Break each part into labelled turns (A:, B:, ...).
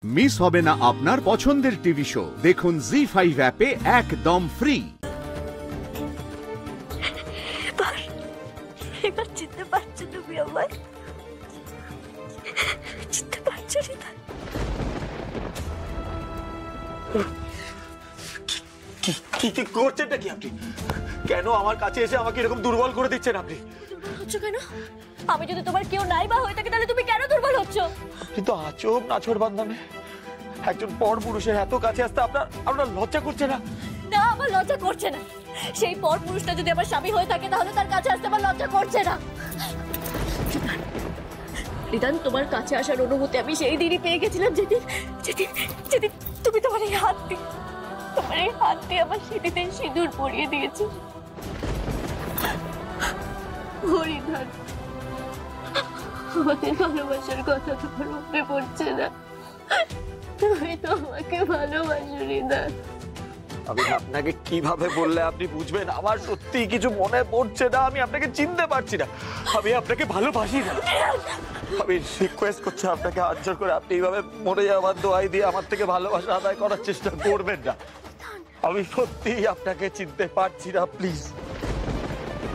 A: Miss হবে না আপনার পছন্দের টিভি শো। দেখুন জি5 অ্যাপে একদম ফ্রি।
B: এবার চিনতে পারছো তুমি আমায়? চিনতে পারছো রিতা?
C: কি করছেনটা কি আপনি? কেন আমার কাছে এসে আমাকে এরকম দুর্বল করে দিচ্ছেন আপনি?
B: দুর্বল হচ্ছ কেন? আমি যদি তোমার কেউ নাই বা হয়ে থাকে তাহলে তুমি কেন দুর্বল হচ্ছ?
C: কিন্তু আচব নাছর বান্দামে একজন পর পুরুষের এত কাছে আসতে আপনার লজ্জা করছে না?
B: না, আমার লজ্জা করছে না। সেই পর পুরুষটা যদি আমার স্বামী হয়ে থাকে তাহলে তার কাছে আসতে আমার লজ্জা করছে না। রিদান, তোমার কাছে আসার অনুমতি আমি সেই দিনই পেয়ে গেছিলাম যেদিন যেদিন যেদিন তুমি তোমার এই হাত দিয়ে আমার সিঁথিতে সিঁদুর পরিয়ে দিয়েছো। রিদান, আমাদের ভালোবাসার কথা তোমার মনে পড়ছে না? তুমি তো আমাকে ভালোবাসো রিদান।
C: আমি আপনাকে কিভাবে বললে আপনি বুঝবেন? আমার সত্যি কিছু মনে পড়ছে না, আমি আপনাকে চিনতে পারছি না, আমি আপনাকে ভালোবাসি না। আমি রিকোয়েস্ট করছি আপনাকে হাত জোড় করে, আপনি এইভাবে মরে যাওয়ার দোয়াই দিয়ে আমার থেকে ভালোবাসা আদায় করার চেষ্টা করবেন না। আমি সত্যি আপনাকে চিনতে পারছি না, প্লিজ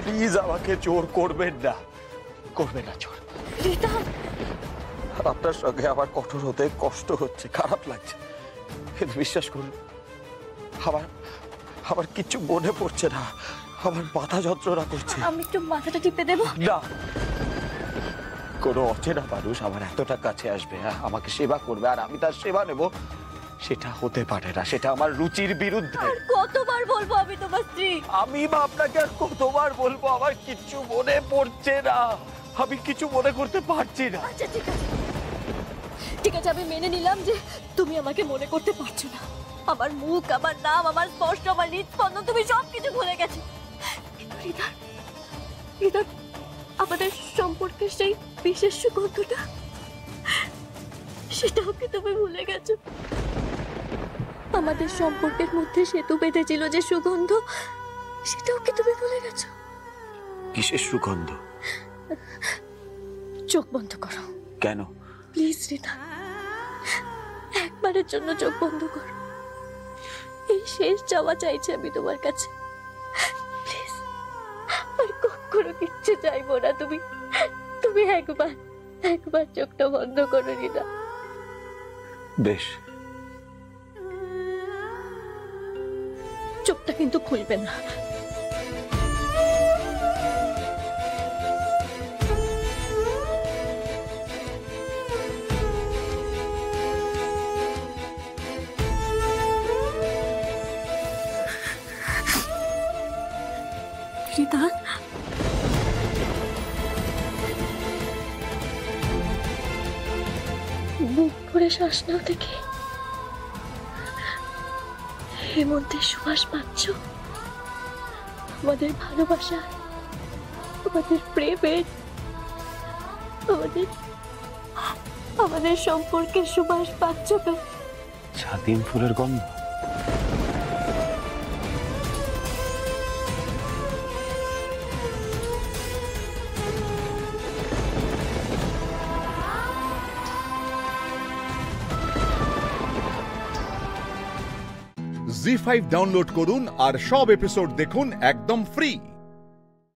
C: প্লিজ আমাকে জোর করবেন না, করবেন না জোর। আপনার সঙ্গে আমার কঠোর হতে কষ্ট হচ্ছে, খারাপ লাগছে, কিন্তু বিশ্বাস করুন আমার কিছু মনে পড়ছে না, আমার মাথা যন্ত্রণা করছে।
B: আমি একটু মাথাটা টিপে দেবো?
C: না, কোনো অচেনা মানুষ আমার এতটা কাছে আসবে, আমাকে সেবা করবে আর আমি তার সেবা নেব, সেটা হতে পারে না, সেটা আমার রুচির বিরুদ্ধে।
B: আর কতবার বলবো আমি তোমার স্ত্রী?
C: আমি বা আপনাকে আর কতবার বলবো আমার কিছু মনে পড়ছে না, আমি কিছু মনে করতে পারছি না।
B: আচ্ছা ঠিক আছে, ঠিক আছে, আমি মেনে নিলাম যে তুমি আমাকে মনে করতে পারছো না। আমার মুখ, আমার নাম, আমার স্পর্শ, আমার হৃদস্পন্দন, তুমি সবকিছু ভুলে গেছো। কিন্তু রিদান, আমাদের সম্পর্কের সেই বিশেষ সুগন্ধটা, সেটাও কি তুমি ভুলে গেছো? আমাদের সম্পর্কের মধ্যে সেতু বেঁধেছিল যে সুগন্ধ, সেটাও কি তুমি ভুলে গেছো?
C: কিসের সুগন্ধ?
B: চোখ বন্ধ করো।
C: কেন?
B: প্লিজ রিতা, একবারের জন্য চোখ বন্ধ করো। এই শেষ চাওয়া চাইছি আমি তোমার কাছে, প্লিজ। আর কখনো কিচ্ছু চাইবো না, তুমি একবার চোখটা বন্ধ করো রিতা।
C: বেশ,
B: চোখটা কিন্তু খুলবে না। রিদান, বুক ভরে শ্বাস নাও দেখি। হেমন্তের সুবাস পাচ্ছ? আমাদের ভালোবাসা, আমাদের প্রেমের, আমাদের সম্পর্কের সুবাস পাচ্ছ তো?
C: ছাতিম ফুলের গন্ধ।
A: জি5 ডাউনলোড করুন আর সব এপিসোড দেখুন একদম ফ্রি।